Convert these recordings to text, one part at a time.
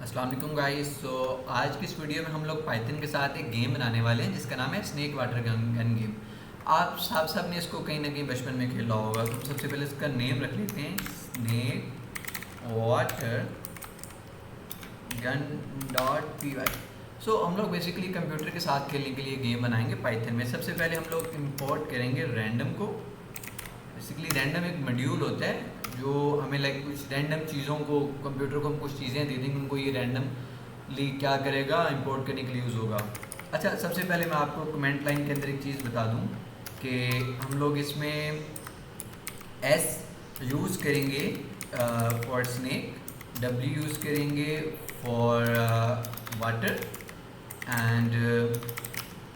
अस्सलाम वालेकुम गाइस। आज की इस वीडियो में हम लोग पाइथन के साथ एक गेम बनाने वाले हैं जिसका नाम है स्नेक वाटर गन गेम। आप सब ने इसको कहीं ना कहीं बचपन में खेला होगा। तो सबसे पहले इसका नेम रख लेते हैं, स्नेक वाटर गन .py। हम लोग बेसिकली कंप्यूटर के साथ खेलने के लिए गेम बनाएंगे पाइथन में। सबसे पहले हम लोग इंपोर्ट करेंगे रैंडम को। बेसिकली रैंडम एक मॉड्यूल होता है जो हमें लाइक कुछ रैंडम चीज़ों को, कंप्यूटर को हम कुछ चीज़ें दे देंगे, उनको ये रैंडमली क्या करेगा, इंपोर्ट करने के लिए यूज़ होगा। अच्छा, सबसे पहले मैं आपको कमेंट लाइन के अंदर एक चीज़ बता दूं कि हम लोग इसमें एस यूज़ करेंगे फॉर स्नेक, डब्ल्यू यूज़ करेंगे फॉर वाटर एंड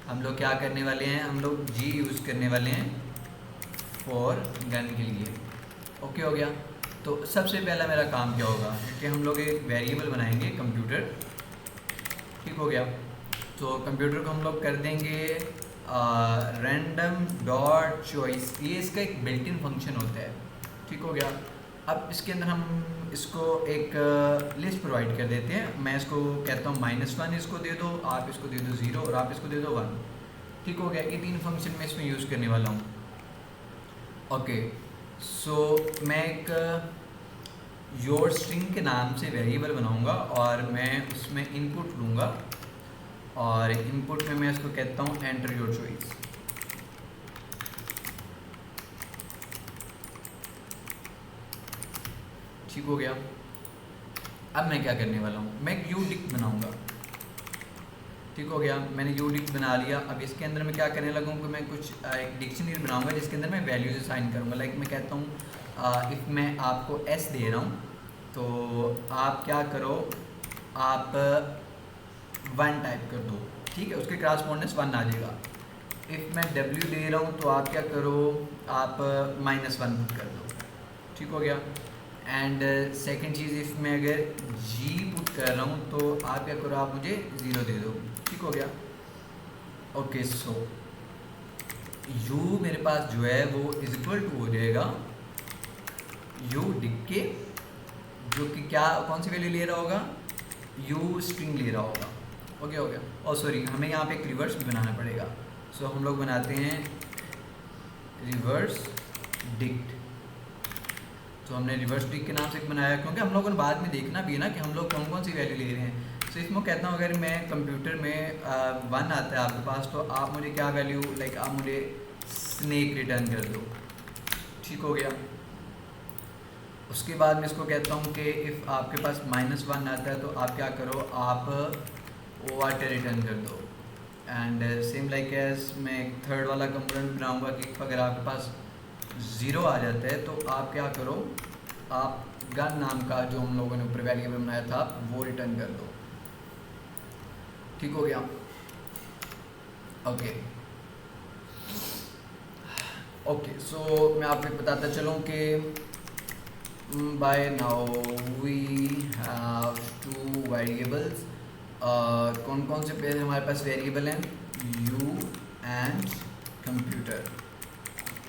हम लोग क्या करने वाले हैं, हम लोग जी यूज़ करने वाले हैं फॉर गन के लिए। ओके हो गया। तो सबसे पहला मेरा काम क्या होगा कि हम लोग एक वेरिएबल बनाएंगे कंप्यूटर। ठीक हो गया। तो कंप्यूटर को हम लोग कर देंगे रैंडम डॉट चॉइस। ये इसका एक बिल्ट इन फंक्शन होता है। ठीक हो गया। अब इसके अंदर हम इसको एक लिस्ट प्रोवाइड कर देते हैं। मैं इसको कहता हूँ -1 इसको दे दो, आप इसको दे दो 0 और आप इसको दे दो 1। ठीक हो गया। ये 3 फंक्शन मैं इसमें यूज़ करने वाला हूँ। ओके, सो मैं एक योर स्ट्रिंग के नाम से वेरिएबल बनाऊंगा और मैं उसमें इनपुट लूँगा और इनपुट में मैं इसको कहता हूँ एंटर योर चॉइस। ठीक हो गया। अब मैं क्या करने वाला हूँ, मैं एक यूडिक्ट बनाऊंगा। ठीक हो गया, मैंने यूडिक्ट बना लिया। अब इसके अंदर मैं क्या करने लगा हूँ कि मैं कुछ एक डिक्शनरी बनाऊंगा जिसके अंदर मैं वैल्यूज असाइन करूँगा। लाइक मैं कहता हूँ इफ़ मैं आपको एस दे रहा हूँ तो आप क्या करो, आप 1 टाइप कर दो। ठीक है, उसके क्रॉसपोंडेंस 1 आ जाएगा। इफ़ मैं डब्ल्यू दे रहा हूँ तो आप क्या करो, आप -1 पुट कर दो। ठीक हो गया। एंड सेकंड चीज़, इफ़ मैं अगर जी पुट कर रहा हूँ तो आप क्या करो, आप मुझे 0 दे दो। ठीक हो गया। ओके, सो यू मेरे पास जो है वो इज इक्वल टू हो जाएगा यू डिक के, जो कि क्या कौन सी वैल्यू ले रहा होगा, यू स्ट्रिंग ले रहा होगा। ओके हो गया। और सॉरी, हमें यहाँ पे एक रिवर्स भी बनाना पड़ेगा। सो हम लोग बनाते हैं रिवर्स डिक्ट। तो हमने रिवर्स डिक्ट के नाम से बनाया क्योंकि हम लोगों ने बाद में देखना भी है ना कि हम लोग कौन कौन सी वैल्यू ले रहे हैं। तो इसमें कहता हूँ अगर मैं कंप्यूटर में 1 आता है आपके पास तो आप मुझे क्या वैल्यू, लाइक आप मुझे स्नेक रिटर्न कर दो। ठीक हो गया। उसके बाद मैं इसको कहता हूँ कि इफ़ आपके पास -1 आता है तो आप क्या करो, आप वाटर रिटर्न कर दो। एंड सेम लाइक एज मैं एक थर्ड वाला कंपोनेंट बनाऊँगा कि अगर आपके पास 0 आ जाता है तो आप क्या करो, आप गन नाम का जो हम लोगों ने ऊपर वेरिएबल बनाया था वो रिटर्न कर दो। ठीक हो गया। ओके ओके, सो मैं आपको बताता चलूँ कि by now we have 2 variables. कौन कौन से पेज हमारे पास वेरिएबल हैं, यू एंड कंप्यूटर,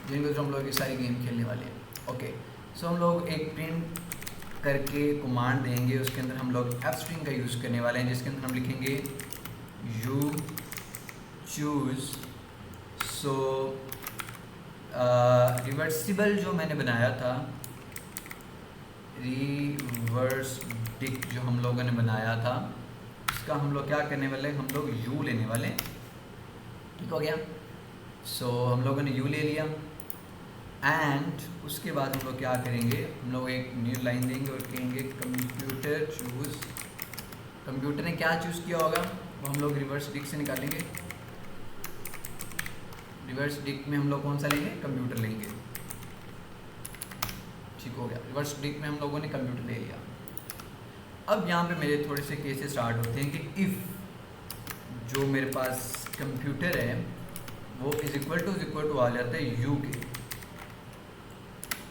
जिनको हम लोग ये सारी गेम खेलने वाले हैं। ओके, सो हम लोग एक प्रिंट करके कमांड देंगे, उसके अंदर हम लोग एफ स्ट्रिंग का यूज़ करने वाले हैं जिसके अंदर हम लिखेंगे यू चूज़। सो रिवर्सिबल जो मैंने बनाया था, रिवर्स डिक जो हम लोगों ने बनाया था, उसका हम लोग क्या करने वाले हैं, हम लोग यू लेने वाले हैं। ठीक हो गया। सो हम लोगों ने यू ले लिया एंड उसके बाद हम लोग क्या करेंगे, हम लोग एक न्यू लाइन देंगे और कहेंगे कंप्यूटर चूज़। कंप्यूटर ने क्या चूज़ किया होगा वो हम लोग रिवर्स डिक से निकालेंगे। रिवर्स डिक में हम लोग कौन सा लेंगे, कंप्यूटर लेंगे। ठीक हो गया। रिवर्स डिक में हम लोगों ने कंप्यूटर ले लिया। अब यहाँ पे मेरे थोड़े से केसेस स्टार्ट होते हैं कि इफ़ जो मेरे पास कंप्यूटर है वो इज इक्वल टू आ जाता है यू के।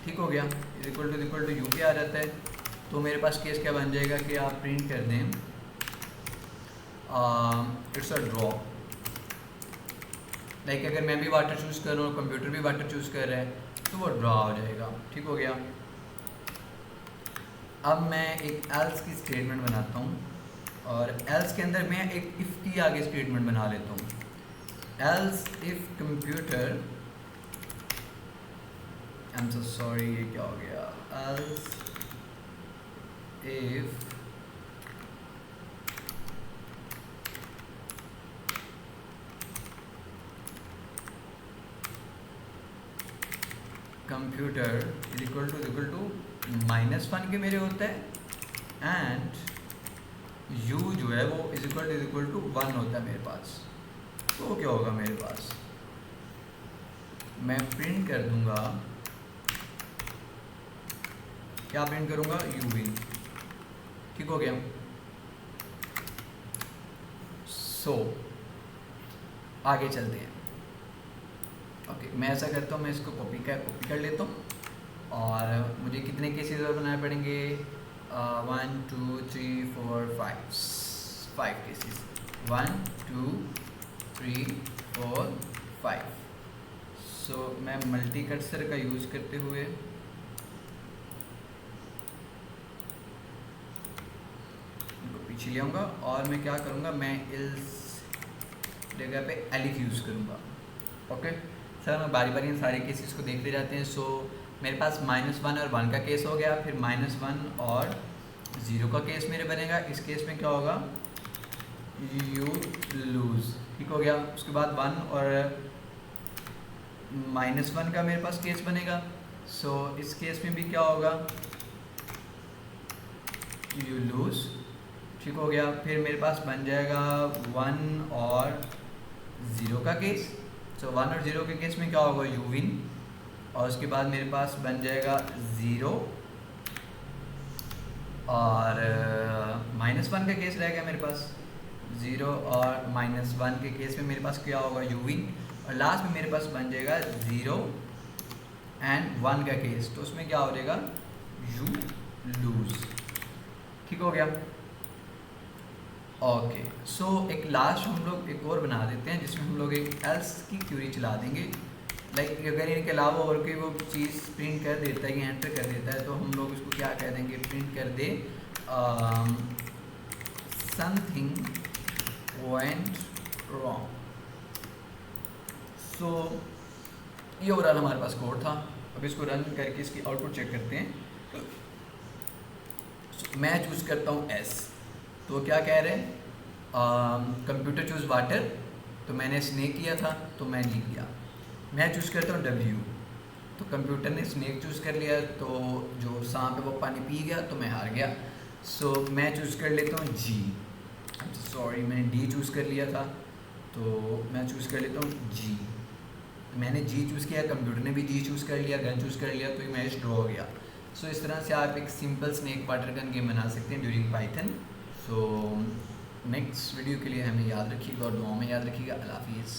ठीक हो गया। इज इक्वल टू यू के आ जाता है तो मेरे पास केस क्या बन जाएगा कि आप प्रिंट कर दें इट्स अ ड्रॉ। लाइक अगर मैं भी वाटर चूज़ कर रहा हूँ, कंप्यूटर भी वाटर चूज़ कर रहा है तो वो ड्रॉ हो जाएगा। ठीक हो गया। अब मैं एक एल्स की स्टेटमेंट बनाता हूँ और एल्स के अंदर मैं एक इफ़ की आगे स्टेटमेंट बना लेता हूँ। Else if computer, I am so sorry, ये क्या हो गया, else if computer is equal to -1 के मेरे होता है एंड यू जो है वो इज इक्वल टू 1 होता है मेरे पास। तो क्या होगा मेरे पास, मैं प्रिंट कर दूंगा, क्या प्रिंट करूंगा, यू विन। ठीक हो गया। सो आगे चलते हैं। ओके, मैं ऐसा करता हूँ, मैं इसको कॉपी कर लेता हूँ। और मुझे कितने केसेस और बनाने पड़ेंगे, 1 2 3 4 5 केसेस, 1 2 3 4 5। सो मैं मल्टी कर्सर का यूज़ करते हुए इनको पीछे ले आऊँगा और मैं क्या करूँगा, मैं इस जगह पे एलिफ यूज़ करूँगा। ओके सर, मैं बारी बारी इन सारे केसेस को देखते जाते हैं। सो मेरे पास -1 और 1 का केस हो गया, फिर -1 और 0 का केस मेरे बनेगा। इस केस में क्या होगा, यू लूज़। ठीक हो गया। उसके बाद 1 और -1 का मेरे पास केस बनेगा। सो इस केस में भी क्या होगा, यू लूज़। ठीक हो गया। फिर मेरे पास बन जाएगा 1 और 0 का केस। सो 1 और 0 के केस में क्या होगा, यू विन। और उसके बाद मेरे पास बन जाएगा 0 और -1 का केस रहेगा मेरे पास। 0 और -1 के केस में मेरे पास क्या होगा, यू विन। और लास्ट में मेरे पास बन जाएगा 0 एंड 1 का केस, तो उसमें क्या हो जाएगा, यू लूज़। ठीक हो गया। ओके सो एक लास्ट हम लोग एक और बना देते हैं, जिसमें हम लोग एक एल्स की क्यूरी चला देंगे। लाइक अगर इनके अलावा और कोई वो चीज़ प्रिंट कर देता है या एंटर कर देता है, तो हम लोग इसको क्या कह देंगे, प्रिंट कर दे समथिंग वेंट रॉन्ग। सो ये ओवरऑल हमारे पास कोड था। अब इसको रन करके इसकी आउटपुट चेक करते हैं। मैं चूज़ करता हूँ एस, तो क्या कह रहे हैं, कंप्यूटर चूज़ वाटर, तो मैंने स्नेक किया था तो मैं जीत गया। मैं चूज़ करता हूँ डब्ल्यू, तो कंप्यूटर ने स्नेक चूज़ कर लिया, तो जो सांप है वो पानी पी गया, तो मैं हार गया। सो मैं चूज़ कर लेता हूँ जी, सॉरी मैंने डी चूज़ कर लिया था, तो मैं चूज़ कर लेता हूँ जी। मैंने जी चूज़ किया, कंप्यूटर ने भी जी चूज़ कर लिया, गन चूज़ कर लिया, तो ये मैच ड्रॉ हो गया। सो इस तरह से आप एक simple snake water gun game बना सकते हैं during Python. So next video के लिए हमें याद रखिएगा और दुआओं में याद रखिएगा। अल्लाह हाफिज़।